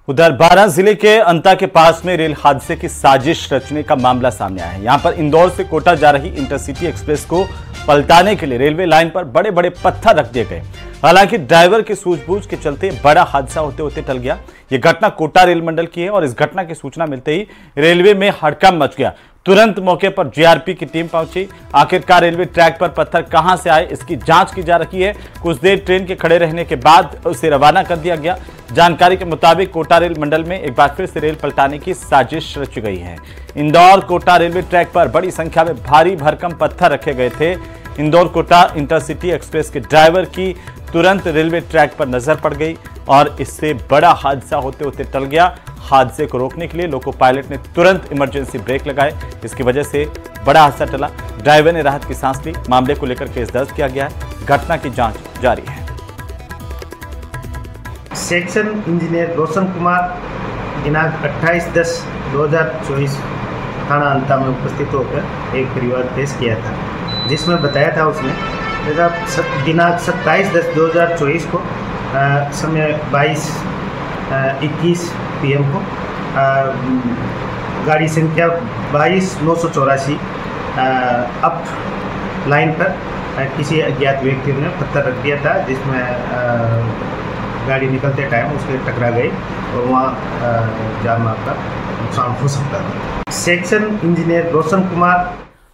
उधर बारां जिले के अंता के पास में रेल हादसे की साजिश रचने का मामला सामने आया है। यहां पर इंदौर से कोटा जा रही इंटरसिटी एक्सप्रेस को पलटाने के लिए रेलवे लाइन पर बड़े बड़े पत्थर रख दिए गए। हालांकि ड्राइवर की सूझबूझ के चलते बड़ा हादसा होते होते टल गया। यह घटना कोटा रेल मंडल की है और इस घटना की सूचना मिलते ही रेलवे में हड़कंप मच गया। तुरंत मौके पर जीआरपी की टीम पहुंची। आखिरकार रेलवे ट्रैक पर पत्थर कहां से आए, इसकी जांच की जा रही है। कुछ देर ट्रेन के खड़े रहने के बाद उसे रवाना कर दिया गया। जानकारी के मुताबिक कोटा रेल मंडल में एक बार फिर से रेल पलटाने की साजिश रची गई है। इंदौर कोटा रेलवे ट्रैक पर बड़ी संख्या में भारी भरकम पत्थर रखे गए थे। इंदौर कोटा इंटरसिटी एक्सप्रेस के ड्राइवर की तुरंत रेलवे ट्रैक पर नजर पड़ गई और इससे बड़ा हादसा होते होते टल गया। हादसे को रोकने के लिए लोको पायलट ने तुरंत इमरजेंसी ब्रेक लगाए। इसकी वजह से बड़ा हादसा टला। ड्राइवर ने राहत की सांस ली। मामले को लेकर केस दर्ज किया गया है। घटना की जांच जारी है। सेक्शन इंजीनियर रोशन कुमार दिनांक 28/10/2024 थाना अंता में उपस्थित होकर एक परिवार पेश किया था, जिसमें बताया था उसने दिनांक 27/10/2024 को समय 22:21 PM को गाड़ी संख्या 22-984 अप लाइन पर किसी अज्ञात व्यक्ति ने पत्थर रख दिया था, जिसमें गाड़ी निकलते टाइम उसके टकरा गई और वहाँ जान माल का नुकसान हो सकता था। Section engineer Roshan Kumar.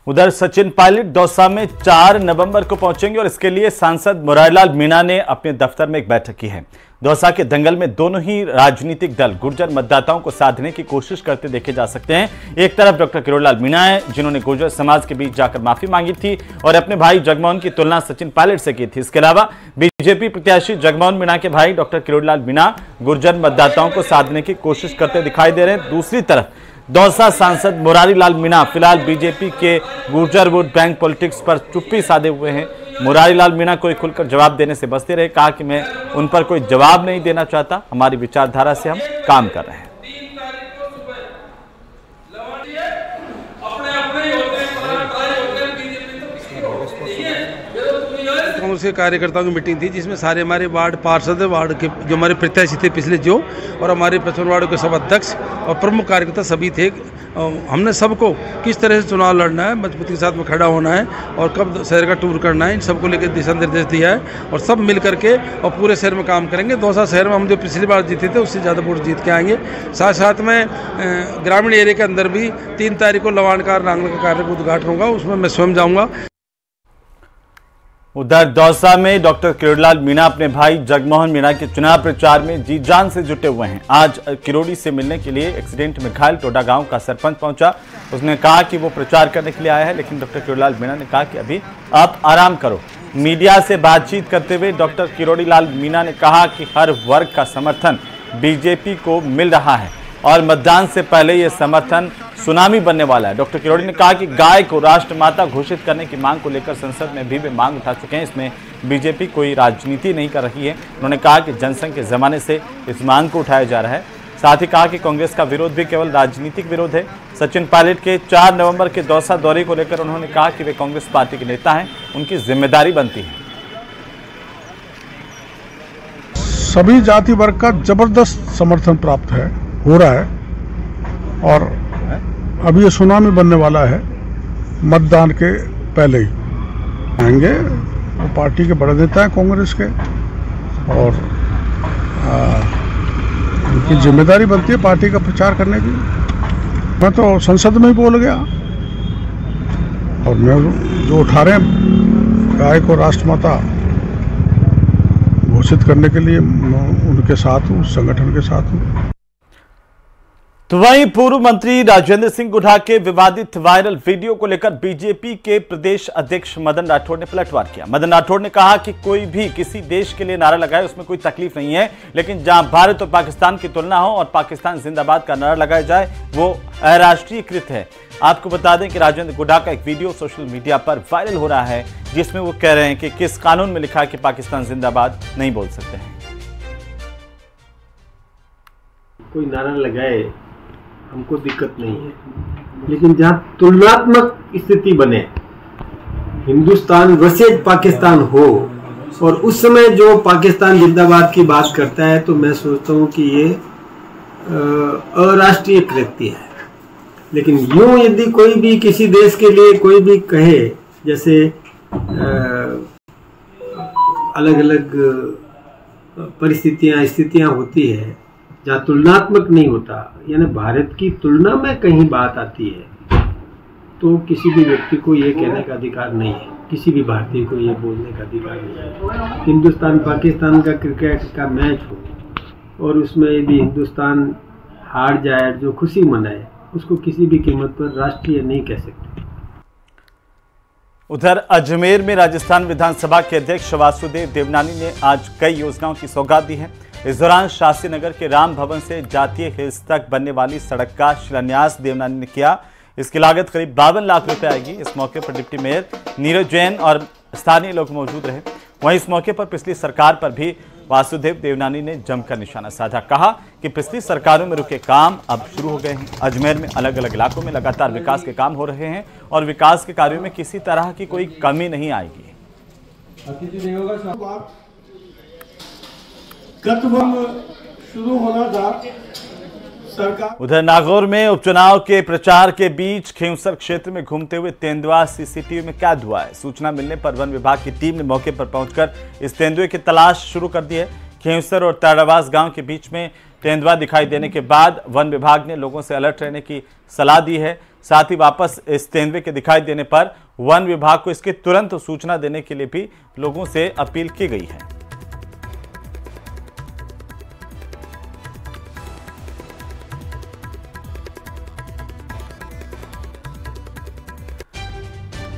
उधर सचिन पायलट दौसा में 4 नवंबर को पहुंचेंगे और इसके लिए सांसद मुरारीलाल मीणा ने अपने दफ्तर में एक बैठक की है। दौसा के दंगल में दोनों ही राजनीतिक दल गुर्जर मतदाताओं को साधने की कोशिश करते देखे जा सकते हैं। एक तरफ डॉक्टर किरोड़ीलाल मीणा है, जिन्होंने गुर्जर समाज के बीच जाकर माफी मांगी थी और अपने भाई जगमोहन की तुलना सचिन पायलट से की थी। इसके अलावा बीजेपी प्रत्याशी जगमोहन मीणा के भाई डॉक्टर किरोड़ीलाल मीणा गुर्जर मतदाताओं को साधने की कोशिश करते दिखाई दे रहे हैं। दूसरी तरफ दौसा सांसद मुरारीलाल मीणा फिलहाल बीजेपी के गुर्जर वोट बैंक पॉलिटिक्स पर चुप्पी साधे हुए हैं। मुरारीलाल मीणा कोई खुलकर जवाब देने से बचते रहे। कहा कि मैं उन पर कोई जवाब नहीं देना चाहता, हमारी विचारधारा से हम काम कर रहे हैं। कांग्रेस के कार्यकर्ताओं की मीटिंग थी, जिसमें सारे हमारे वार्ड पार्षद, वार्ड के जो हमारे प्रत्याशी थे पिछले जो, और हमारे 55 वार्ड के सब अध्यक्ष और प्रमुख कार्यकर्ता सभी थे। हमने सबको किस तरह से चुनाव लड़ना है, मजबूती के साथ में खड़ा होना है और कब शहर का टूर करना है, इन सबको लेकर दिशा निर्देश दिया है और सब मिल करके और पूरे शहर में काम करेंगे। दौसा शहर में हम जो पिछली बार जीते थे उससे ज़्यादा वोट जीत के आएंगे। साथ साथ में ग्रामीण एरिया के अंदर भी 3 तारीख को लवाणकार नांगल का कार्य का उद्घाटन होगा, उसमें मैं स्वयं जाऊँगा। उधर दौसा में डॉक्टर किरोड़ीलाल मीणा अपने भाई जगमोहन मीणा के चुनाव प्रचार में जी जान से जुटे हुए हैं। आज किरोड़ी से मिलने के लिए एक्सीडेंट में घायल टोडा गांव का सरपंच पहुंचा। उसने कहा कि वो प्रचार करने के लिए आया है, लेकिन डॉक्टर किरोड़ीलाल मीणा ने कहा कि अभी आप आराम करो। मीडिया से बातचीत करते हुए डॉक्टर किरोड़ीलाल मीणा ने कहा कि हर वर्ग का समर्थन बीजेपी को मिल रहा है और मतदान से पहले ये समर्थन सुनामी बनने वाला है। डॉक्टर किरोड़ी ने कहा कि गाय को राष्ट्रमाता घोषित करने की मांग को लेकर संसद में भी वे मांग उठा चुके हैं। इसमें बीजेपी कोई राजनीति नहीं कर रही है। उन्होंने कहा कि जनसंघ के जमाने से इस मांग को उठाया जा रहा है। साथ ही कहा कि कांग्रेस का विरोध भी केवल राजनीतिक विरोध है। सचिन पायलट के 4 नवंबर के दौसा दौरे को लेकर उन्होंने कहा कि वे कांग्रेस पार्टी के नेता हैं, उनकी जिम्मेदारी बनती है। सभी जाति वर्ग का जबरदस्त समर्थन प्राप्त है, हो रहा है और अभी ये सुनामी बनने वाला है। मतदान के पहले ही आएंगे। वो पार्टी के बड़े नेता हैं कांग्रेस के और उनकी जिम्मेदारी बनती है पार्टी का प्रचार करने की। मैं तो संसद में ही बोल गया और मैं जो उठा रहे हैं गाय को राष्ट्रमाता घोषित करने के लिए उनके साथ हूँ, संगठन के साथ हूँ। तो वहीं पूर्व मंत्री राजेंद्र सिंह गुढ़ा के विवादित वायरल वीडियो को लेकर बीजेपी के प्रदेश अध्यक्ष मदन राठौड़ ने पलटवार किया। मदन राठौड़ ने कहा कि कोई भी किसी देश के लिए नारा लगाए उसमें कोई तकलीफ नहीं है, लेकिन जहां भारत और पाकिस्तान की तुलना हो और पाकिस्तान जिंदाबाद का नारा लगाया जाए वो अराष्ट्रीयकृत है। आपको बता दें कि राजेंद्र गुढ़ा का एक वीडियो सोशल मीडिया पर वायरल हो रहा है, जिसमें वो कह रहे हैं कि किस कानून में लिखा है कि पाकिस्तान जिंदाबाद नहीं बोल सकते हैं। कोई नारा लगाए हमको दिक्कत नहीं है, लेकिन जहां तुलनात्मक स्थिति बने, हिंदुस्तान वर्सेज पाकिस्तान हो और उस समय जो पाकिस्तान जिंदाबाद की बात करता है, तो मैं सोचता हूं कि ये अराष्ट्रीय कृत्य है। लेकिन यूं यदि कोई भी किसी देश के लिए कोई भी कहे, जैसे अलग अलग परिस्थितियां स्थितियां होती है जहाँ तुलनात्मक नहीं होता, यानी भारत की तुलना में कहीं बात आती है, तो किसी भी व्यक्ति को ये कहने का अधिकार नहीं है, किसी भी भारतीय को ये बोलने का अधिकार नहीं है। हिंदुस्तान पाकिस्तान का क्रिकेट का मैच हो और उसमें यदि हिंदुस्तान हार जाए, जो खुशी मनाए, उसको किसी भी कीमत पर राष्ट्रीय नहीं कह सकते। उधर अजमेर में राजस्थान विधानसभा के अध्यक्ष वासुदेव देवनानी ने आज कई योजनाओं की सौगात दी है। इस दौरान शास्त्री नगर के राम भवन से जातीय हिल्स तक बनने वाली सड़क का शिलान्यास देवनानी ने किया। इसकी लागत करीब 52 लाख रुपए आएगी। इस मौके पर डिप्टी मेयर नीरज जैन और स्थानीय लोग मौजूद रहे। वहीं इस मौके पर पिछली सरकार पर भी वासुदेव देवनानी ने जमकर निशाना साधा। कहा कि पिछली सरकारों में रुके काम अब शुरू हो गए हैं। अजमेर में अलग अलग इलाकों में लगातार विकास के काम हो रहे हैं और विकास के कार्यों में किसी तरह की कोई कमी नहीं आएगी। शुरू होना था सरकार। उधर नागौर में उपचुनाव के प्रचार के बीच खेवसर क्षेत्र में घूमते हुए तेंदुआ सीसीटीवी में कैद हुआ है। सूचना मिलने पर वन विभाग की टीम ने मौके पर पहुंचकर इस तेंदुए की तलाश शुरू कर दी है। खेवसर और ताड़ावास गांव के बीच में तेंदुआ दिखाई देने के बाद वन विभाग ने लोगों से अलर्ट रहने की सलाह दी है। साथ ही वापस इस तेंदुए के दिखाई देने पर वन विभाग को इसकी तुरंत सूचना देने के लिए भी लोगों से अपील की गई है।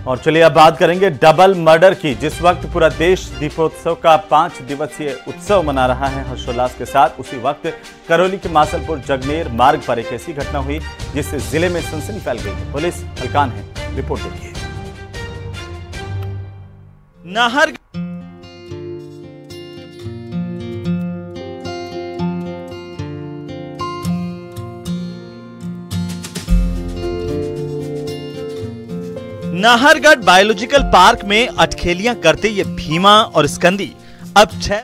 और चलिए अब बात करेंगे डबल मर्डर की। जिस वक्त पूरा देश दीपोत्सव का 5 दिवसीय उत्सव मना रहा है हर्षोल्लास के साथ, उसी वक्त करौली के मासलपुर जगनेर मार्ग पर एक ऐसी घटना हुई जिससे जिले में सनसनी फैल गई है। पुलिस हलकान है, रिपोर्ट देखिए। नाहर नाहरगढ़ बायोलॉजिकल पार्क में अटखेलियां करते ये भीमा और स्कंदी अब 6।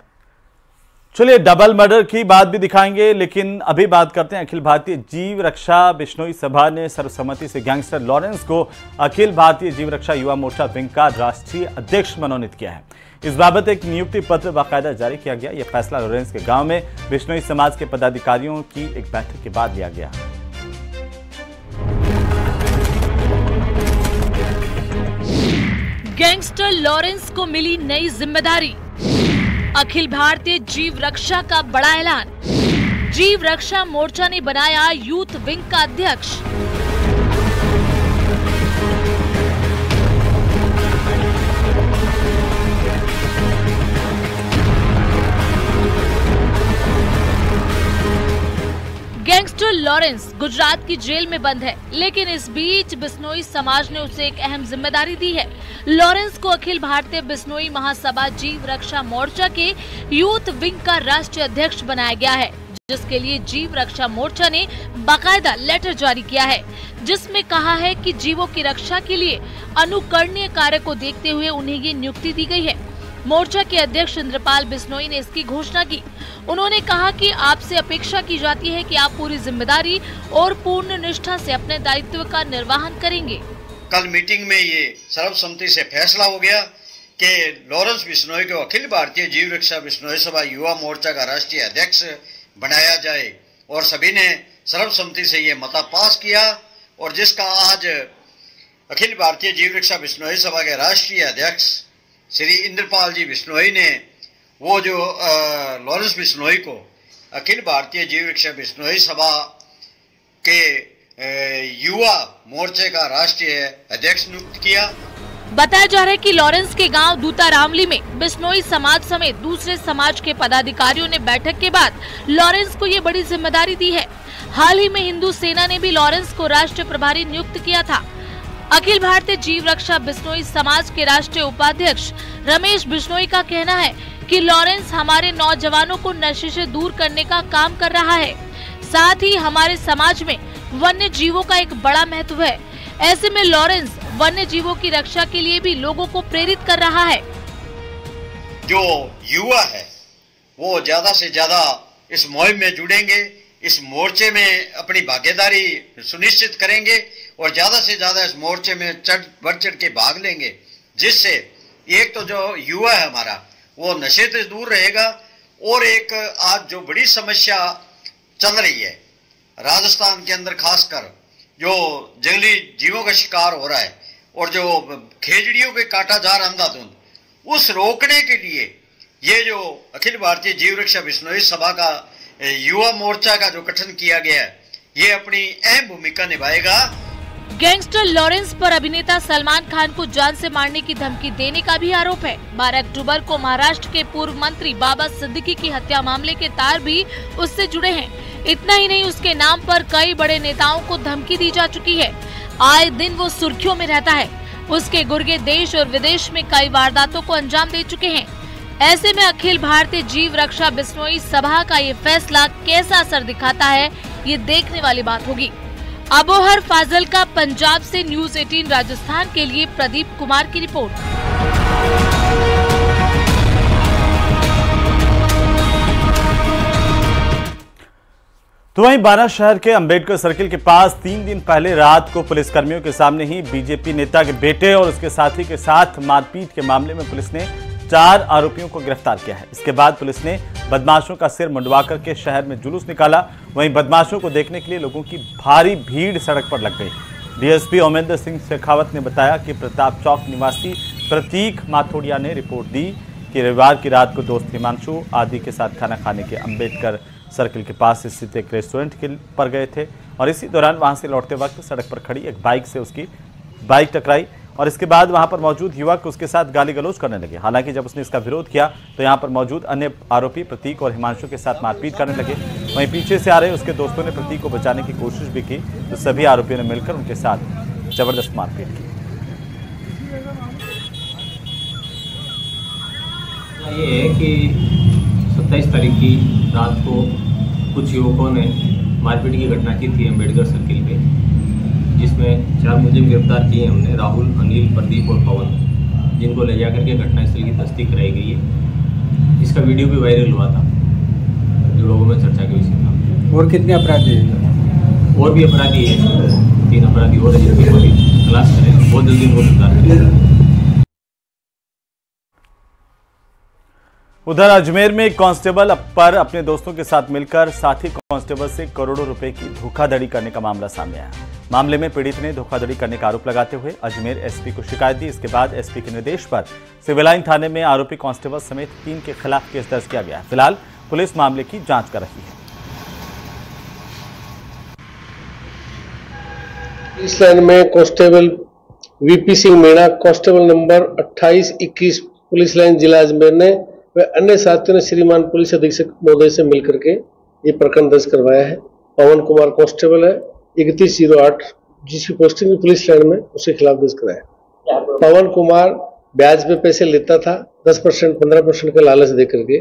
चलिए डबल मर्डर की बात भी दिखाएंगे, लेकिन अभी बात करते हैं अखिल भारतीय जीव रक्षा बिश्नोई सभा ने सर्वसम्मति से गैंगस्टर लॉरेंस को अखिल भारतीय जीव रक्षा युवा मोर्चा विंग का राष्ट्रीय अध्यक्ष मनोनीत किया है। इस बाबत एक नियुक्ति पत्र बाकायदा जारी किया गया। यह फैसला लॉरेंस के गांव में बिश्नोई समाज के पदाधिकारियों की एक बैठक के बाद लिया गया। गैंगस्टर लॉरेंस को मिली नई जिम्मेदारी। अखिल भारतीय जीव रक्षा का बड़ा ऐलान। जीव रक्षा मोर्चा ने बनाया यूथ विंग का अध्यक्ष। गैंगस्टर लॉरेंस गुजरात की जेल में बंद है, लेकिन इस बीच बिश्नोई समाज ने उसे एक अहम जिम्मेदारी दी है। लॉरेंस को अखिल भारतीय बिश्नोई महासभा जीव रक्षा मोर्चा के यूथ विंग का राष्ट्रीय अध्यक्ष बनाया गया है, जिसके लिए जीव रक्षा मोर्चा ने बाकायदा लेटर जारी किया है, जिसमें कहा है कि जीवों की रक्षा के लिए अनुकरणीय कार्य को देखते हुए उन्हें ये नियुक्ति दी गई है। मोर्चा के अध्यक्ष इंद्रपाल बिश्नोई ने इसकी घोषणा की। उन्होंने कहा कि आपसे अपेक्षा की जाती है कि आप पूरी जिम्मेदारी और पूर्ण निष्ठा से अपने दायित्व का निर्वहन करेंगे। कल मीटिंग में ये सर्वसम्मति से फैसला हो गया कि लॉरेंस बिश्नोई को अखिल भारतीय जीव रक्षा बिश्नोई सभा युवा मोर्चा का राष्ट्रीय अध्यक्ष बनाया जाए, और सभी ने सर्वसम्मति से ये मता पास किया, और जिसका आज अखिल भारतीय जीव रक्षा बिश्नोई सभा के राष्ट्रीय अध्यक्ष श्री इंद्रपाल जी बिश्नोई ने वो जो लॉरेंस बिश्नोई को अखिल भारतीय जीव रक्षा बिश्नोई सभा के युवा मोर्चे का राष्ट्रीय अध्यक्ष नियुक्त किया। बताया जा रहा है कि लॉरेंस के गांव दूता रामली में बिश्नोई समाज समेत दूसरे समाज के पदाधिकारियों ने बैठक के बाद लॉरेंस को ये बड़ी जिम्मेदारी दी है। हाल ही में हिंदू सेना ने भी लॉरेंस को राष्ट्रीय प्रभारी नियुक्त किया था। अखिल भारतीय जीव रक्षा बिश्नोई समाज के राष्ट्रीय उपाध्यक्ष रमेश बिश्नोई का कहना है कि लॉरेंस हमारे नौजवानों को नशे से दूर करने का काम कर रहा है। साथ ही हमारे समाज में वन्य जीवों का एक बड़ा महत्व है। ऐसे में लॉरेंस वन्य जीवों की रक्षा के लिए भी लोगों को प्रेरित कर रहा है। जो युवा है वो ज्यादा से ज्यादा इस मुहिम में जुड़ेंगे, इस मोर्चे में अपनी भागीदारी सुनिश्चित करेंगे और ज़्यादा से ज़्यादा इस मोर्चे में बढ़ चढ़ के भाग लेंगे, जिससे एक तो जो युवा है हमारा वो नशे से दूर रहेगा, और एक आज जो बड़ी समस्या चल रही है राजस्थान के अंदर, खासकर जो जंगली जीवों का शिकार हो रहा है और जो खेजड़ियों के काटा जा रहा अंधाधुंध, उस रोकने के लिए ये जो अखिल भारतीय जीव रक्षा बिश्नोई सभा का युवा मोर्चा का जो गठन किया गया है, ये अपनी अहम भूमिका निभाएगा। गैंगस्टर लॉरेंस पर अभिनेता सलमान खान को जान से मारने की धमकी देने का भी आरोप है। 12 अक्टूबर को महाराष्ट्र के पूर्व मंत्री बाबा सिद्दीकी की हत्या मामले के तार भी उससे जुड़े हैं। इतना ही नहीं, उसके नाम पर कई बड़े नेताओं को धमकी दी जा चुकी है। आए दिन वो सुर्खियों में रहता है। उसके गुर्गे देश और विदेश में कई वारदातों को अंजाम दे चुके हैं। ऐसे में अखिल भारतीय जीव रक्षा बिश्नोई सभा का ये फैसला कैसा असर दिखाता है, ये देखने वाली बात होगी। अबोहर फाजल का पंजाब से न्यूज़ 18 राजस्थान के लिए प्रदीप कुमार की रिपोर्ट। तो वहीं बारा शहर के अंबेडकर सर्किल के पास 3 दिन पहले रात को पुलिसकर्मियों के सामने ही बीजेपी नेता के बेटे और उसके साथी के साथ मारपीट के मामले में पुलिस ने 4 आरोपियों को गिरफ्तार किया है। इसके बाद पुलिस ने बदमाशों का सिर मुंडवाकर के शहर में जुलूस निकाला। वहीं बदमाशों को देखने के लिए लोगों की भारी भीड़ सड़क पर लग गई। डीएसपी ओमेंद्र सिंह शेखावत ने बताया कि प्रताप चौक निवासी प्रतीक माथोड़िया ने रिपोर्ट दी कि रविवार की रात को दोस्त हिमांशु आदि के साथ खाना खाने के अंबेडकर सर्किल के पास स्थित एक रेस्टोरेंट पर गए थे और इसी दौरान वहां से लौटते वक्त सड़क पर खड़ी एक बाइक से उसकी बाइक टकराई और इसके बाद वहां पर मौजूद युवक उसके साथ गाली गलौज करने लगे। हालांकि जब उसने इसका विरोध किया तो यहां पर मौजूद अन्य आरोपी प्रतीक और हिमांशु के साथ मारपीट करने लगे। वहीं पीछे से आ रहे उसके दोस्तों ने प्रतीक को बचाने की कोशिश भी की तो सभी आरोपियों ने मिलकर उनके साथ जबरदस्त मारपीट की। ये है कि 27 तारीख की रात को कुछ युवकों ने मारपीट की घटना की थी अंबेडकर सर्किल पे, जिसमें 4 मुलजिम गिरफ्तार किए हमने, राहुल, अनिल, प्रदीप और पवन, जिनको ले जाकर के घटनास्थल की तस्दीक कराई गई है। इसका वीडियो भी वायरल हुआ था, जो लोगों में चर्चा के विषय था। और कितने अपराधी हैं? और भी अपराधी हैं, 3 अपराधी और जिनकी तलाश करें, बहुत जल्दी उनको गिरफ्तार करें। उधर अजमेर में एक कांस्टेबल पर अपने दोस्तों के साथ मिलकर साथी कांस्टेबल से करोड़ों रुपए की धोखाधड़ी करने का मामला सामने आया। मामले में पीड़ित ने धोखाधड़ी करने का आरोप लगाते हुए अजमेर एसपी को शिकायत दी। इसके बाद एसपी के निर्देश पर सिविल लाइन थाने में आरोपी कांस्टेबल समेत 3 के खिलाफ केस दर्ज किया गया है। फिलहाल पुलिस मामले की जांच कर रही है। इस लाइन में constable VP Singh Meena, constable number 2821 police line जिला अजमेर ने व अन्य साथियों ने श्रीमान पुलिस अधीक्षक महोदय से मिलकर के ये प्रकरण दर्ज करवाया है। पवन कुमार कांस्टेबल है 3108, जिसकी पोस्टिंग पुलिस लाइन में, उसके खिलाफ दर्ज कराया। पवन कुमार ब्याज पे पैसे लेता था 10%, 15% का लालच दे करके,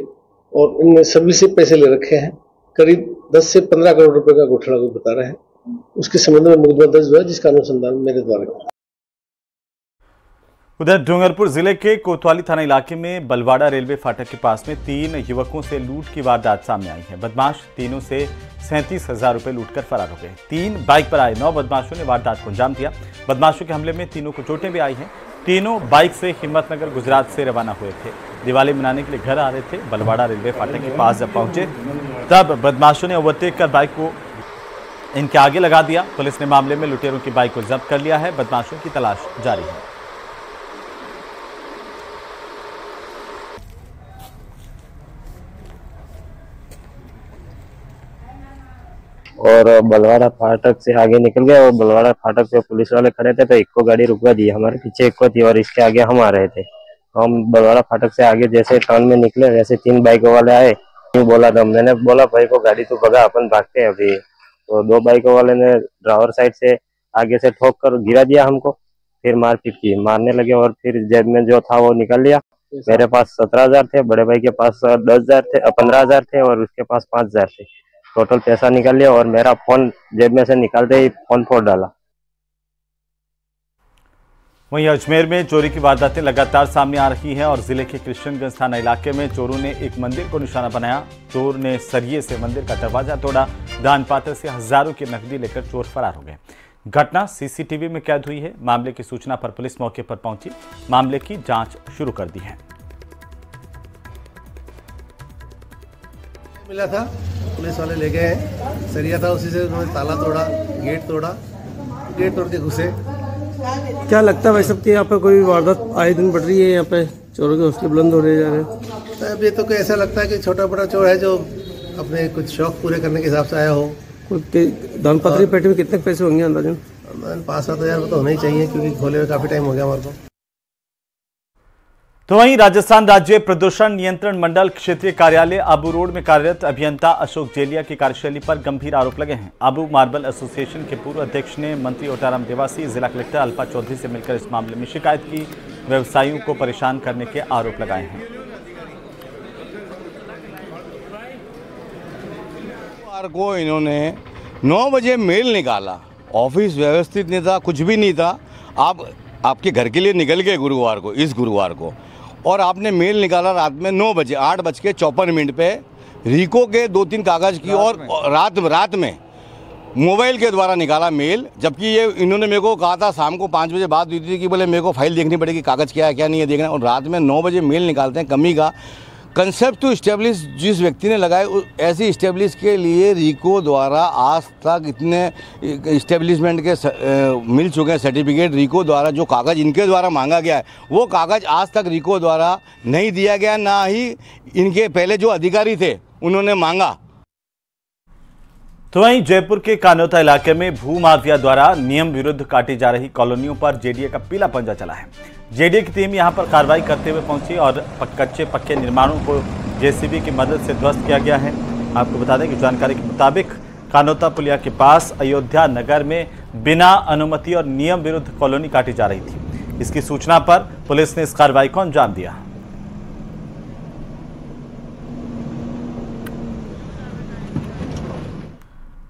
और इन सभी से पैसे ले रखे हैं। करीब 10 से 15 करोड़ रुपए का घोटाला को बता रहे हैं। उसके संबंध में मुकदमा दर्ज हुआ, जिसका अनुसंधान मेरे द्वारा किया। उधर डूंगरपुर जिले के कोतवाली थाना इलाके में बलवाड़ा रेलवे फाटक के पास में 3 युवकों से लूट की वारदात सामने आई है। बदमाश तीनों से 37,000 रुपए लूटकर फरार हो गए। 3 बाइक पर आए 9 बदमाशों ने वारदात को अंजाम दिया। बदमाशों के हमले में तीनों को चोटें भी आई हैं। तीनों बाइक से हिम्मतनगर गुजरात से रवाना हुए थे। दिवाली मनाने के लिए घर आ रहे थे। बलवाड़ा रेलवे फाटक के पास जब पहुंचे तब बदमाशों ने ओवरटेक कर बाइक को इनके आगे लगा दिया। पुलिस ने मामले में लुटेरों की बाइक को जब्त कर लिया है। बदमाशों की तलाश जारी है। और बलवाड़ा फाटक से आगे निकल गए और बलवाड़ा फाटक पे पुलिस वाले खड़े थे तो इक्को गाड़ी रुकवा दी। हमारे पीछे इक्को थी और इसके आगे हम आ रहे थे। हम बलवाड़ा फाटक से आगे जैसे टाउन में निकले वैसे 3 बाइकों वाले आए। क्यों बोला था, मैंने बोला भाई को गाड़ी तो भगा, अपन भागते हैं अभी। तो 2 बाइकों वाले ने ड्राइवर साइड से आगे से ठोक कर गिरा दिया हमको, फिर मारपीट की, मारने लगे और फिर जेब में जो था वो निकाल लिया। मेरे पास 17,000 थे, बड़े भाई के पास 10,000 थे, 15,000 थे और उसके पास 5,000 थे। टोटल पैसा निकाल लिया और मेरा फोन जेब में से निकालते ही फोन फोड़ डाला। वहीं अजमेर में चोरी की वारदातें लगातार सामने आ रही हैं और जिले के कृष्णगंज थाना इलाके में चोरों ने एक मंदिर को निशाना बनाया। चोर ने सरिये से मंदिर का दरवाजा तोड़ा। दान पात्र से हजारों की नकदी लेकर चोर फरार हो गए। घटना सीसीटीवी में कैद हुई है। मामले की सूचना पर पुलिस मौके पर पहुंची, मामले की जांच शुरू कर दी है। मिला था, पुलिस वाले ले गए, सरिया था, उसी से उन्होंने ताला तोड़ा, गेट तोड़ के घुसे। क्या लगता है भाई साहब कि यहाँ पर कोई वारदात आए दिन बढ़ रही है, यहाँ पे चोरों के हौसले बुलंद हो रहे जा रहे हैं? अब ये तो कोई ऐसा लगता है कि छोटा बड़ा चोर है जो अपने कुछ शौक पूरे करने के हिसाब से आया हो। दान पत्री पेटी में कितने पैसे होंगे अंदाजन? 5-7 हज़ार तो होना ही चाहिए, क्योंकि खोले हुए काफी टाइम हो गया हमारे को। तो वहीं राजस्थान राज्य प्रदूषण नियंत्रण मंडल क्षेत्रीय कार्यालय आबू रोड में कार्यरत अभियंता अशोक जेलिया की कार्यशैली पर गंभीर आरोप लगे हैं। आबू मार्बल एसोसिएशन के पूर्व अध्यक्ष ने मंत्री ओटाराम देवासी, जिला कलेक्टर अल्पा चौधरी से मिलकर इस मामले में शिकायत की। व्यवसायियों को परेशान करने के आरोप लगाए हैं। को इन्होंने 9 बजे मेल निकाला, ऑफिस व्यवस्थित नहीं था, कुछ भी नहीं था। आप आपके घर के लिए निकल गए गुरुवार को, इस गुरुवार को, और आपने मेल निकाला रात में 9 बजे 8:54 पे रिको के 2-3 कागज़ की, और रात में मोबाइल के द्वारा निकाला मेल। जबकि ये इन्होंने मेरे को कहा था शाम को 5 बजे बात हुई थी कि बोले मेरे को फाइल देखनी पड़ेगी, कागज़ क्या है क्या नहीं है देखना, और रात में 9 बजे मेल निकालते हैं। कमी का कंसेप्ट टू इस्टेब्लिश जिस व्यक्ति ने लगाए, ऐसी इस्टेब्लिश के लिए रिको द्वारा आज तक इतने इस्टेब्लिशमेंट के मिल चुके हैं सर्टिफिकेट। रिको द्वारा जो कागज़ इनके द्वारा मांगा गया है, वो कागज़ आज तक रिको द्वारा नहीं दिया गया, ना ही इनके पहले जो अधिकारी थे उन्होंने मांगा। तो वहीं जयपुर के कानोता इलाके में भू माफिया द्वारा नियम विरुद्ध काटी जा रही कॉलोनियों पर जेडीए का पीला पंजा चला है। जेडीए की टीम यहां पर कार्रवाई करते हुए पहुंची और कच्चे पक्के निर्माणों को जेसीबी की मदद से ध्वस्त किया गया है। आपको बता दें कि जानकारी के मुताबिक कानोता पुलिया के पास अयोध्या नगर में बिना अनुमति और नियम विरुद्ध कॉलोनी काटी जा रही थी। इसकी सूचना पर पुलिस ने इस कार्रवाई को अंजाम दिया।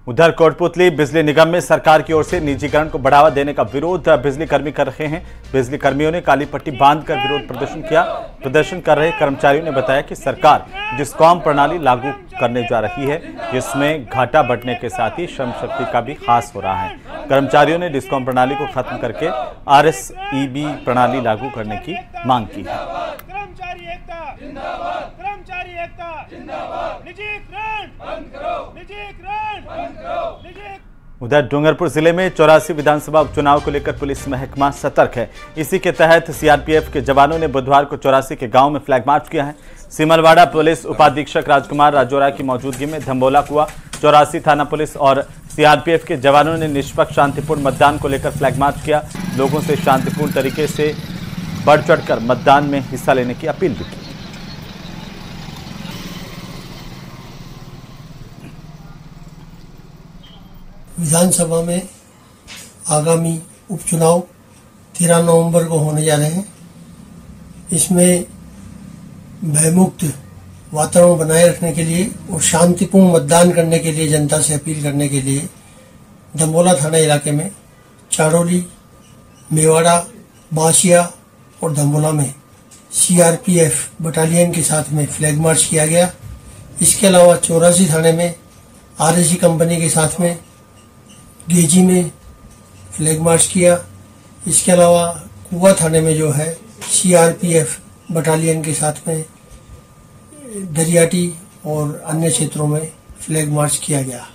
उधर कोटपुतली बिजली निगम में सरकार की ओर से निजीकरण को बढ़ावा देने का विरोध बिजली कर्मी कर रहे हैं। बिजली कर्मियों ने काली पट्टी बांधकर विरोध प्रदर्शन किया। प्रदर्शन कर रहे कर्मचारियों ने बताया कि सरकार डिस्कॉम प्रणाली लागू करने जा रही है, जिसमें घाटा बढ़ने के साथ ही श्रम शक्ति का भी ह्रास हो रहा है। कर्मचारियों ने डिस्कॉम प्रणाली को खत्म करके RSEB प्रणाली लागू करने की मांग की है। उधर डूंगरपुर जिले में 84 विधानसभा उपचुनाव को लेकर पुलिस महकमा सतर्क है। इसी के तहत CRPF के जवानों ने बुधवार को 84 के गांव में फ्लैग मार्च किया है। सिमलवाड़ा पुलिस उपाधीक्षक राजकुमार राजौरा की मौजूदगी में धम्बोला हुआ। 84 थाना पुलिस और CRPF के जवानों ने निष्पक्ष शांतिपूर्ण मतदान को लेकर फ्लैग मार्च किया। लोगों से शांतिपूर्ण तरीके से बढ़ चढ़कर मतदान में हिस्सा लेने की अपील भी की। विधानसभा में आगामी उपचुनाव 13 नवंबर को होने जा रहे हैं। इसमें भयमुक्त वातावरण बनाए रखने के लिए और शांतिपूर्ण मतदान करने के लिए जनता से अपील करने के लिए दंबोला थाना इलाके में चाड़ोली, मेवाड़ा, बांसिया और दंबोला में CRPF बटालियन के साथ में फ्लैग मार्च किया गया। इसके अलावा 84 थाने में RSE कंपनी के साथ में गेजी में फ्लैग मार्च किया। इसके अलावा कुआ थाने में जो है CRPF बटालियन के साथ में दरियाटी और अन्य क्षेत्रों में फ्लैग मार्च किया गया।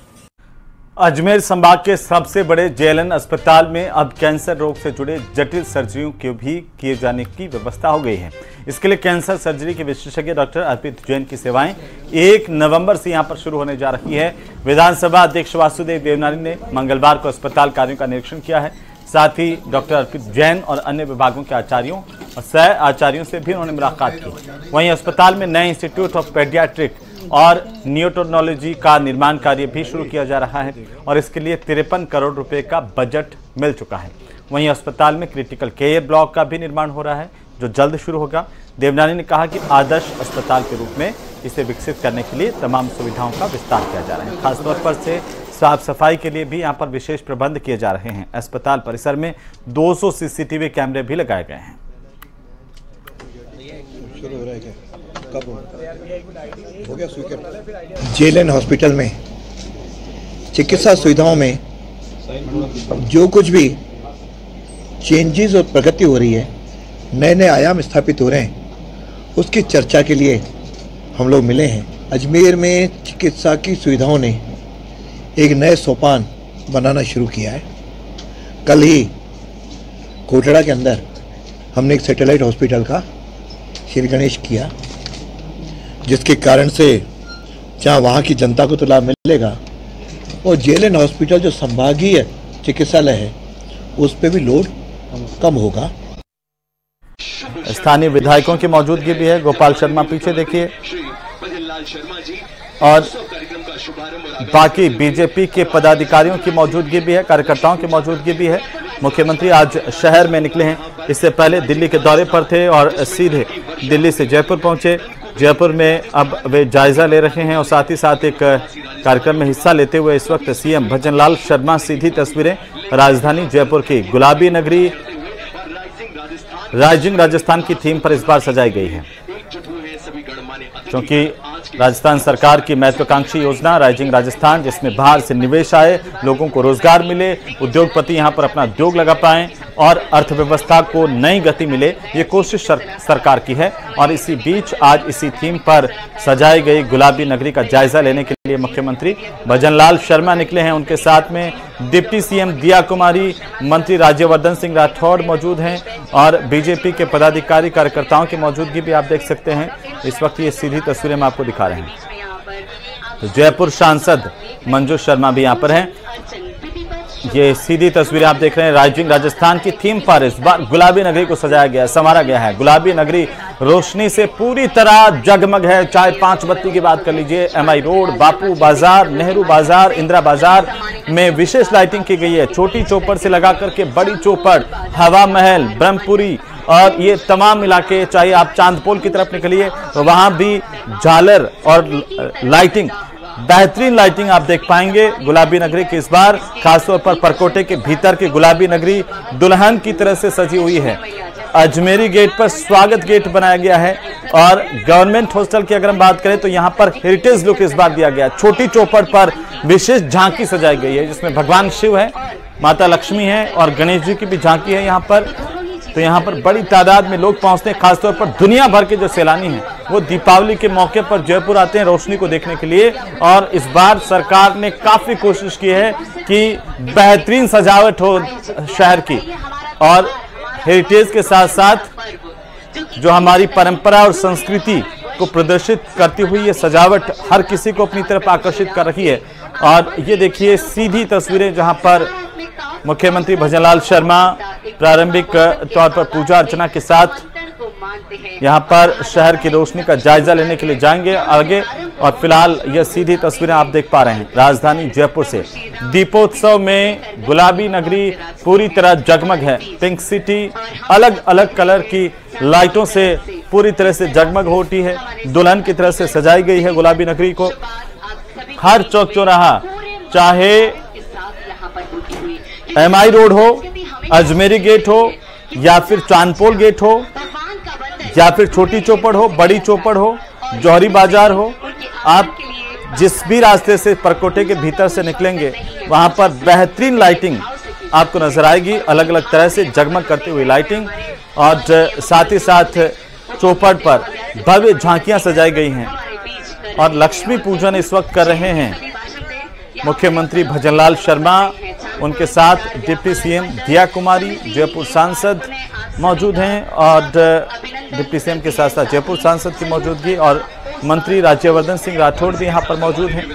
अजमेर संभाग के सबसे बड़े JLN अस्पताल में अब कैंसर रोग से जुड़े जटिल सर्जरियों के भी किए जाने की व्यवस्था हो गई है। इसके लिए कैंसर सर्जरी के विशेषज्ञ डॉक्टर अर्पित जैन की सेवाएं 1 नवंबर से यहां पर शुरू होने जा रही है। विधानसभा अध्यक्ष वासुदेव देवनानी ने मंगलवार को अस्पताल कार्यों का निरीक्षण किया है। साथ ही डॉक्टर अर्पित जैन और अन्य विभागों के आचार्यों और सह आचार्यों से भी उन्होंने मुलाकात की। वहीं अस्पताल में नए इंस्टीट्यूट ऑफ पेडियाट्रिक और नियोटोनोलॉजी का निर्माण कार्य भी शुरू किया जा रहा है और इसके लिए 53 करोड़ रुपए का बजट मिल चुका है। वहीं अस्पताल में क्रिटिकल केयर ब्लॉक का भी निर्माण हो रहा है, जो जल्द शुरू होगा। देवनानी ने कहा कि आदर्श अस्पताल के रूप में इसे विकसित करने के लिए तमाम सुविधाओं का विस्तार किया जा रहा है। खासतौर पर से साफ सफाई के लिए भी यहाँ पर विशेष प्रबंध किए जा रहे हैं। अस्पताल परिसर में 200 सीसीटीवी कैमरे भी लगाए गए हैं। जेएलएन हॉस्पिटल में चिकित्सा सुविधाओं में जो कुछ भी चेंजेस और प्रगति हो रही है, नए नए आयाम स्थापित हो रहे हैं, उसकी चर्चा के लिए हम लोग मिले हैं। अजमेर में चिकित्सा की सुविधाओं ने एक नए सोपान बनाना शुरू किया है। कल ही कोटड़ा के अंदर हमने एक सैटेलाइट हॉस्पिटल का श्री गणेश किया, जिसके कारण से जहाँ वहाँ की जनता को तो लाभ मिलेगा और जेएलएन हॉस्पिटल जो संभागीय चिकित्सालय है उस पर भी लोड कम होगा। स्थानीय विधायकों की मौजूदगी भी है। गोपाल शर्मा पीछे देखिए, और बाकी बीजेपी के पदाधिकारियों की मौजूदगी भी है, कार्यकर्ताओं की मौजूदगी भी है। मुख्यमंत्री आज शहर में निकले हैं, इससे पहले दिल्ली के दौरे पर थे और सीधे दिल्ली से जयपुर पहुंचे। जयपुर में अब वे जायजा ले रहे हैं और साथ ही साथ एक कार्यक्रम में हिस्सा लेते हुए इस वक्त सीएम भजनलाल शर्मा। सीधी तस्वीरें राजधानी जयपुर की गुलाबी नगरी राइजिंग राजस्थान की थीम पर इस बार सजाई गई है, क्योंकि राजस्थान सरकार की महत्वाकांक्षी योजना राइजिंग राजस्थान, जिसमें बाहर से निवेश आए, लोगों को रोजगार मिले, उद्योगपति यहां पर अपना उद्योग लगा पाएं और अर्थव्यवस्था को नई गति मिले, ये कोशिश सरकार की है। और इसी बीच आज इसी थीम पर सजाई गई गुलाबी नगरी का जायजा लेने के लिए मुख्यमंत्री भजनलाल शर्मा निकले हैं। उनके साथ में डिप्टी सीएम दिया कुमारी, मंत्री राज्यवर्धन सिंह राठौड़ मौजूद हैं और बीजेपी के पदाधिकारी कार्यकर्ताओं की मौजूदगी भी आप देख सकते हैं। इस वक्त ये सीधी तस्वीरें हम आपको दिखा रहे हैं। तो जयपुर सांसद मंजू शर्मा भी यहाँ पर हैं। ये सीधी तस्वीरें आप देख रहे हैं। राइजिंग राजस्थान की थीम पर इस बार गुलाबी नगरी को सजाया गया, संवारा गया है। गुलाबी नगरी रोशनी से पूरी तरह जगमग है। चाहे 5 बत्ती की बात कर लीजिए, एमआई रोड, बापू बाजार, नेहरू बाजार, इंदिरा बाजार में विशेष लाइटिंग की गई है। छोटी चौपड़ से लगा करके बड़ी चौपड़, हवा महल, ब्रह्मपुरी और ये तमाम इलाके, चाहे आप चांदपोल की तरफ निकलिए तो वहां भी झालर और लाइटिंग, बेहतरीन लाइटिंग आप देख पाएंगे गुलाबी नगरी की। इस बार खासतौर पर परकोटे के भीतर की गुलाबी नगरी दुल्हन की तरह से सजी हुई है। अजमेरी गेट पर स्वागत गेट बनाया गया है और गवर्नमेंट हॉस्टल की अगर हम बात करें तो यहाँ पर हेरिटेज लुक इस बार दिया गया। छोटी चौपड़ पर विशेष झांकी सजाई गई है, जिसमें भगवान शिव है, माता लक्ष्मी है और गणेश जी की भी झांकी है यहाँ पर। तो यहाँ पर बड़ी तादाद में लोग पहुंचते हैं। खासतौर पर दुनिया भर के जो सैलानी हैं वो दीपावली के मौके पर जयपुर आते हैं रोशनी को देखने के लिए। और इस बार सरकार ने काफी कोशिश की है कि बेहतरीन सजावट हो शहर की और हेरिटेज के साथ साथ जो हमारी परंपरा और संस्कृति को प्रदर्शित करती हुई ये सजावट हर किसी को अपनी तरफ आकर्षित कर रही है। और ये देखिए सीधी तस्वीरें जहां पर मुख्यमंत्री भजनलाल शर्मा प्रारंभिक तौर पर पूजा अर्चना के साथ यहां पर शहर की रोशनी का जायजा लेने के लिए जाएंगे आगे। और फिलहाल यह सीधी तस्वीरें आप देख पा रहे हैं राजधानी जयपुर से। दीपोत्सव में गुलाबी नगरी पूरी तरह जगमग है। पिंक सिटी अलग अलग कलर की लाइटों से पूरी तरह से जगमग होती है, दुल्हन की तरह से सजाई गई है गुलाबी नगरी को। हर चौक चौराहा, चाहे एमआई रोड हो, अजमेरी गेट हो या फिर चांदपोल गेट हो या फिर छोटी चौपड़ हो, बड़ी चौपड़ हो, जौहरी बाजार हो, आप जिस भी रास्ते से परकोटे के भीतर से निकलेंगे वहां पर बेहतरीन लाइटिंग आपको नजर आएगी, अलग अलग तरह से जगमग करती हुई लाइटिंग। और साथ ही साथ चौपड़ पर भव्य झांकियां सजाई गई हैं और लक्ष्मी पूजन इस वक्त कर रहे हैं मुख्यमंत्री भजनलाल शर्मा। उनके साथ डिप्टी सीएम दिया कुमारी, जयपुर सांसद मौजूद हैं और डिप्टी सीएम के साथ साथ जयपुर सांसद की मौजूदगी और मंत्री राज्यवर्धन सिंह राठौड़ भी यहाँ पर मौजूद हैं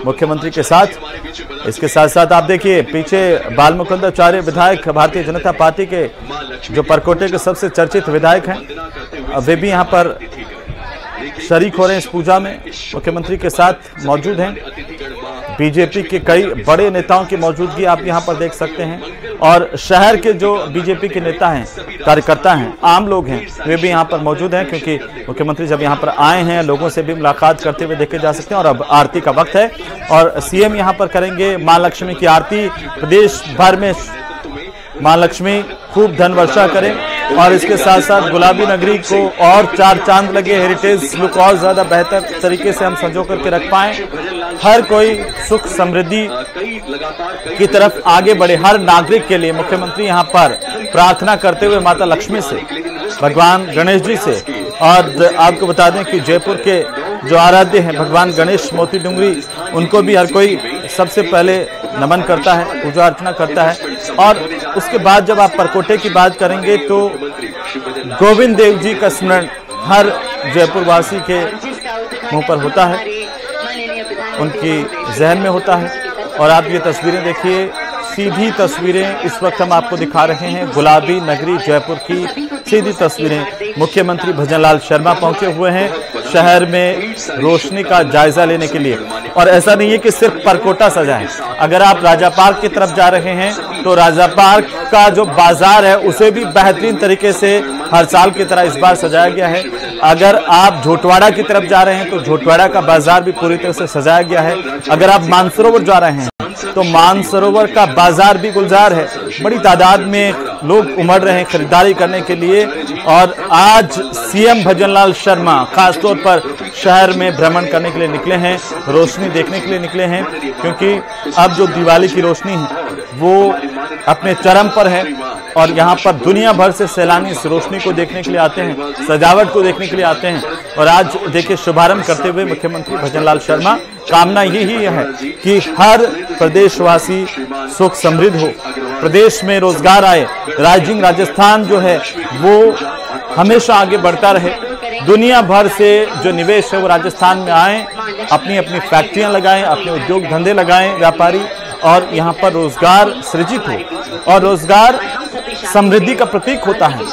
मुख्यमंत्री के साथ। इसके साथ साथ आप देखिए पीछे बाल मुकुंदाचार्य विधायक भारतीय जनता पार्टी के जो परकोटे के सबसे चर्चित विधायक हैं, वे भी यहाँ पर शरीक हो रहे हैं इस पूजा में, मुख्यमंत्री के साथ मौजूद हैं। बीजेपी के कई बड़े नेताओं की मौजूदगी आप यहां पर देख सकते हैं और शहर के जो बीजेपी के नेता हैं, कार्यकर्ता हैं, आम लोग हैं, वे भी यहां पर मौजूद हैं क्योंकि मुख्यमंत्री जब यहां पर आए हैं लोगों से भी मुलाकात करते हुए देखे जा सकते हैं। और अब आरती का वक्त है और सीएम यहां पर करेंगे मां लक्ष्मी की आरती। प्रदेश भर में मां लक्ष्मी खूब धन वर्षा करें और इसके साथ साथ गुलाबी नगरी को और चार चांद लगे, हेरिटेज लुक और ज्यादा बेहतर तरीके से हम संजो करके रख पाएं। हर कोई सुख समृद्धि की तरफ आगे बढ़े, हर नागरिक के लिए मुख्यमंत्री यहां पर प्रार्थना करते हुए माता लक्ष्मी से, भगवान गणेश जी से। और आपको बता दें कि जयपुर के जो आराध्य हैं भगवान गणेश मोती डुंगरी, उनको भी हर कोई सबसे पहले नमन करता है, पूजा अर्चना करता है। और उसके बाद जब आप परकोटे की बात करेंगे तो गोविंद देव जी का स्मरण हर जयपुर वासी के मुंह पर होता है, उनकी जहन में होता है। और आप ये तस्वीरें देखिए, सीधी तस्वीरें इस वक्त हम आपको दिखा रहे हैं, गुलाबी नगरी जयपुर की सीधी तस्वीरें। मुख्यमंत्री भजनलाल शर्मा पहुंचे हुए हैं शहर में रोशनी का जायजा लेने के लिए। और ऐसा नहीं है कि सिर्फ परकोटा सजा है, अगर आप राजा पार्क की तरफ जा रहे हैं तो राजा पार्क का जो बाजार है उसे भी बेहतरीन तरीके से हर साल की तरह इस बार सजाया गया है। अगर आप झोटवाड़ा की तरफ जा रहे हैं तो झोटवाड़ा का बाजार भी पूरी तरह से सजाया गया है। अगर आप मानसरोवर जा रहे हैं तो मानसरोवर का बाजार भी गुलजार है, बड़ी तादाद में लोग उमड़ रहे हैं खरीदारी करने के लिए। और आज सीएम भजनलाल शर्मा खासतौर पर शहर में भ्रमण करने के लिए निकले हैं, रोशनी देखने के लिए निकले हैं, क्योंकि अब जो दिवाली की रोशनी है वो अपने चरम पर है और यहाँ पर दुनिया भर से सैलानी इस रोशनी को देखने के लिए आते हैं, सजावट को देखने के लिए आते हैं। और आज देखिए शुभारंभ करते हुए मुख्यमंत्री भजनलाल शर्मा, कामना यही है कि हर प्रदेशवासी सुख समृद्ध हो, प्रदेश में रोजगार आए, राइजिंग राजस्थान जो है वो हमेशा आगे बढ़ता रहे, दुनिया भर से जो निवेश है वो राजस्थान में आए, अपनी अपनी फैक्ट्रियां लगाएं, अपने उद्योग धंधे लगाएं व्यापारी, और यहाँ पर रोजगार सृजित हो। और रोजगार समृद्धि का प्रतीक होता है।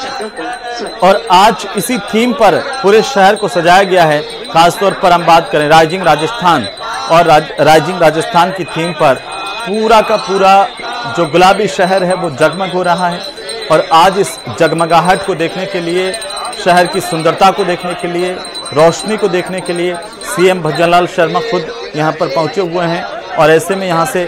और आज इसी थीम पर पूरे शहर को सजाया गया है। खासतौर पर हम बात करें राइजिंग राजस्थान, और राइजिंग राजस्थान की थीम पर पूरा का पूरा जो गुलाबी शहर है वो जगमग हो रहा है। और आज इस जगमगाहट को देखने के लिए, शहर की सुंदरता को देखने के लिए, रोशनी को देखने के लिए सीएम भजनलाल शर्मा खुद यहाँ पर पहुंचे हुए हैं। और ऐसे में यहाँ से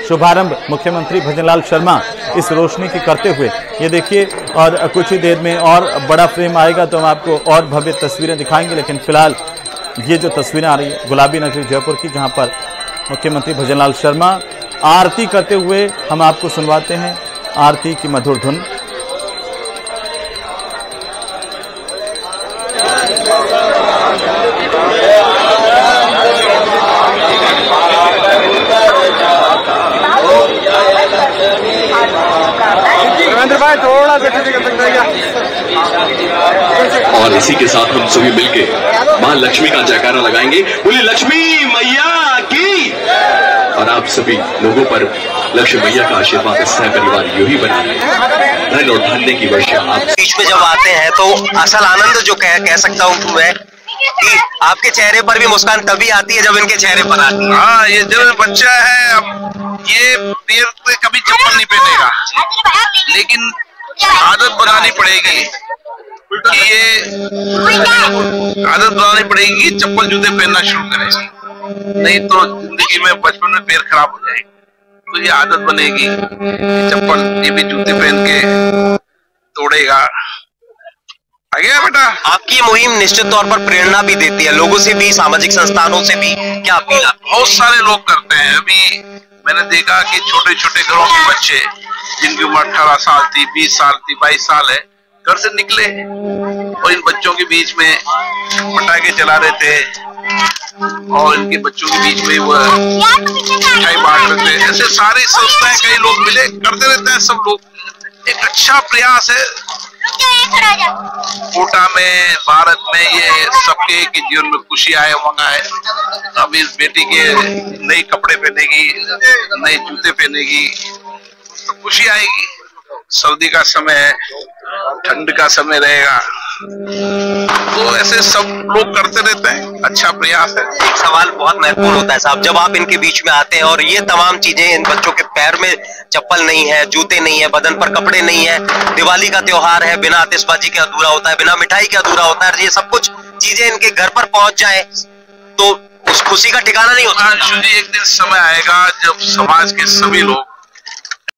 शुभारंभ मुख्यमंत्री भजनलाल शर्मा इस रोशनी की करते हुए, ये देखिए। और कुछ ही देर में और बड़ा फ्रेम आएगा तो हम आपको और भव्य तस्वीरें दिखाएंगे, लेकिन फिलहाल ये जो तस्वीरें आ रही है गुलाबी नगरी जयपुर की, जहां पर मुख्यमंत्री भजनलाल शर्मा आरती करते हुए हम आपको सुनवाते हैं आरती की मधुर धुन। और इसी के साथ हम सभी मिलके मां लक्ष्मी का जयकारा लगाएंगे, बोली लक्ष्मी मैया की। और आप सभी लोगों पर लक्ष्मी मैया का आशीर्वाद सह परिवार यूं ही बना रहे, धन और धन्य की वर्षा। आप बीच में जब आते हैं तो असल आनंद जो कह सकता हूँ मैं कि आपके चेहरे पर भी मुस्कान तभी आती है जब इनके चेहरे पर आती है। हाँ, ये जो बच्चा है अब ये पैर पे कभी चप्पल नहीं पहनेगा, लेकिन आदत बनानी पड़ेगी कि ये आदत बनानी पड़ेगी कि चप्पल जूते पहनना शुरू करें, नहीं तो जिंदगी में बचपन में पैर खराब हो जाएगी। तो ये आदत बनेगी, चप्पल ये भी जूते पहन के तोड़ेगा। आ गया बेटा। आपकी ये मुहिम निश्चित तौर पर प्रेरणा भी देती है, लोगों से भी, सामाजिक संस्थानों से भी क्या अपील आती है? बहुत सारे लोग करते हैं। अभी मैंने देखा कि छोटे छोटे घरों के बच्चे जिनकी उम्र 18 साल थी, 20 साल थी, 22 साल है, घर से निकले और इन बच्चों के बीच में पटाखे चला रहे थे और इनके बच्चों के बीच में वो मिठाई बांट रहे थे। ऐसे सारी संस्थाएं, कई लोग मिले, करते रहते हैं सब लोग। एक अच्छा प्रयास है। कोटा में, भारत में ये सबके के जीवन में खुशी आए, उमंग आए। अब इस बेटी के नए कपड़े पहनेगी, नए जूते पहनेगी तो खुशी आएगी। सर्दी का समय है, ठंड का समय रहेगा तो ऐसे सब लोग करते रहते हैं, अच्छा प्रयास है। एक सवाल बहुत महत्वपूर्ण होता है साहब, जब आप इनके बीच में आते हैं और ये तमाम चीजें, इन बच्चों के पैर में चप्पल नहीं है, जूते नहीं है, बदन पर कपड़े नहीं है, दिवाली का त्योहार है, बिना आतिशबाजी के अधूरा होता है, बिना मिठाई के अधूरा होता है, ये सब कुछ चीजें इनके घर पर पहुंच जाए तो उस खुशी का ठिकाना नहीं होता। अंशु जी, एक दिन समय आएगा जब समाज के सभी लोग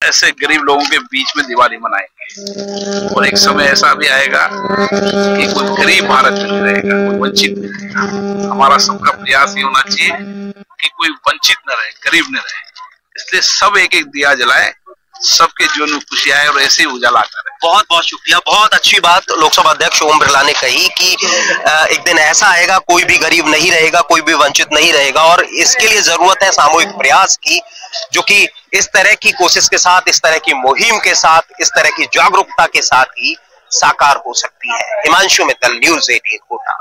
ऐसे गरीब लोगों के बीच में दिवाली मनाएंगे, और एक समय ऐसा भी आएगा कि कोई गरीब भारत में नहीं रहेगा, कोई वंचित नहीं रहेगा। हमारा सबका प्रयास ये होना चाहिए कि कोई वंचित न रहे, गरीब न रहे। इसलिए सब एक एक दिया जलाए, सबके जीवन में खुशी आए और ऐसे ही उजाला करे। बहुत बहुत शुक्रिया। बहुत अच्छी बात लोकसभा अध्यक्ष ओम बिरला ने कही कि एक दिन ऐसा आएगा कोई भी गरीब नहीं रहेगा, कोई भी वंचित नहीं रहेगा, और इसके लिए जरूरत है सामूहिक प्रयास की, जो कि इस तरह की कोशिश के साथ, इस तरह की मुहिम के साथ, इस तरह की जागरूकता के साथ ही साकार हो सकती है। हिमांशु मित्तल, न्यूज़ 18 कोटा।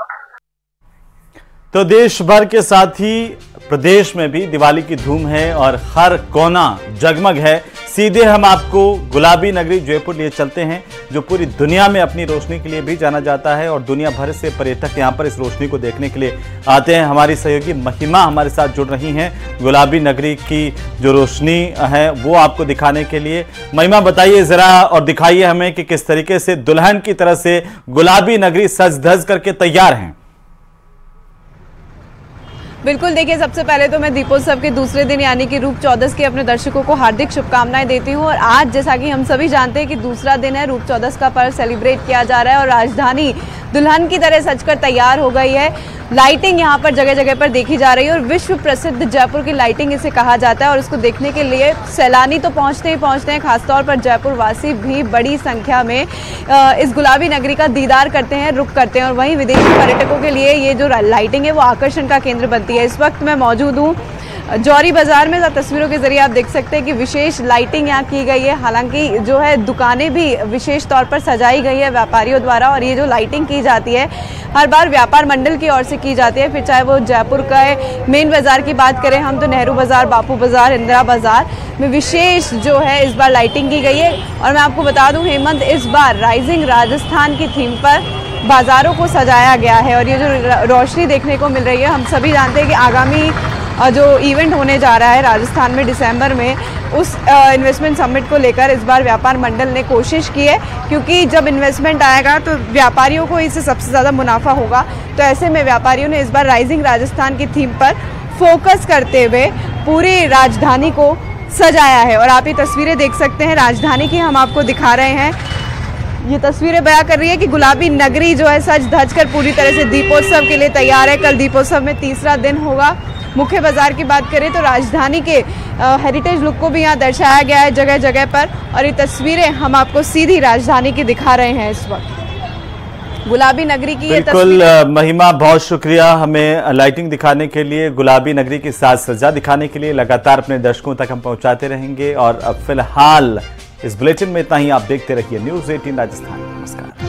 तो देश भर के साथ ही प्रदेश में भी दिवाली की धूम है और हर कोना जगमग है। सीधे हम आपको गुलाबी नगरी जयपुर लिए चलते हैं, जो पूरी दुनिया में अपनी रोशनी के लिए भी जाना जाता है और दुनिया भर से पर्यटक यहां पर इस रोशनी को देखने के लिए आते हैं। हमारी सहयोगी महिमा हमारे साथ जुड़ रही हैं गुलाबी नगरी की जो रोशनी है वो आपको दिखाने के लिए। महिमा, बताइए जरा और दिखाइए हमें कि किस तरीके से दुल्हन की तरह से गुलाबी नगरी सज धज करके तैयार है। बिल्कुल, देखिए, सबसे पहले तो मैं दीपोत्सव के दूसरे दिन यानी कि रूप चौदस के अपने दर्शकों को हार्दिक शुभकामनाएं देती हूं। और आज जैसा कि हम सभी जानते हैं कि दूसरा दिन है, रूप चौदस का पर्व सेलिब्रेट किया जा रहा है और राजधानी दुल्हन की तरह सजकर तैयार हो गई है। लाइटिंग यहाँ पर जगह जगह पर देखी जा रही है और विश्व प्रसिद्ध जयपुर की लाइटिंग इसे कहा जाता है। और इसको देखने के लिए सैलानी तो पहुँचते ही पहुँचते हैं, खासतौर पर जयपुर वासी भी बड़ी संख्या में इस गुलाबी नगरी का दीदार करते हैं, रुक करते हैं। और वहीं विदेशी पर्यटकों के लिए ये जो लाइटिंग है वो आकर्षण का केंद्र बनती है। इस वक्त मैं मौजूद हूँ जौहरी बाजार में। तस्वीरों के जरिए आप देख सकते हैं कि विशेष लाइटिंग यहाँ की गई है। हालांकि जो है दुकानें भी विशेष तौर पर सजाई गई है व्यापारियों द्वारा, और ये जो लाइटिंग की जाती है हर बार व्यापार मंडल की ओर से की जाती है। फिर चाहे वो जयपुर का मेन बाजार की बात करें हम, तो नेहरू बाजार, बापू बाजार, इंदिरा बाजार में विशेष जो है इस बार लाइटिंग की गई है। और मैं आपको बता दूं हेमंत, इस बार राइजिंग राजस्थान की थीम पर बाजारों को सजाया गया है। और ये जो रोशनी देखने को मिल रही है, हम सभी जानते हैं कि आगामी जो इवेंट होने जा रहा है राजस्थान में दिसंबर में, उस इन्वेस्टमेंट समिट को लेकर इस बार व्यापार मंडल ने कोशिश की है, क्योंकि जब इन्वेस्टमेंट आएगा तो व्यापारियों को इससे सबसे ज़्यादा मुनाफा होगा। तो ऐसे में व्यापारियों ने इस बार राइजिंग राजस्थान की थीम पर फोकस करते हुए पूरी राजधानी को सजाया है। और आप ये तस्वीरें देख सकते हैं राजधानी की, हम आपको दिखा रहे हैं। ये तस्वीरें बयां कर रही है कि गुलाबी नगरी जो है सज धज कर पूरी तरह से दीपोत्सव के लिए तैयार है। कल दीपोत्सव में तीसरा दिन होगा। मुख्य बाजार की बात करें तो राजधानी के हेरिटेज लुक को भी यहाँ दर्शाया गया है जगह जगह पर। और ये तस्वीरें हम आपको सीधी राजधानी की दिखा रहे हैं इस वक्त गुलाबी नगरी की। बिल्कुल महिमा, बहुत शुक्रिया हमें लाइटिंग दिखाने के लिए, गुलाबी नगरी की साज सज्जा दिखाने के लिए। लगातार अपने दर्शकों तक हम पहुंचाते रहेंगे। और अब फिलहाल इस बुलेटिन में इतना ही। आप देखते रहिए न्यूज़ 18 राजस्थान। नमस्कार।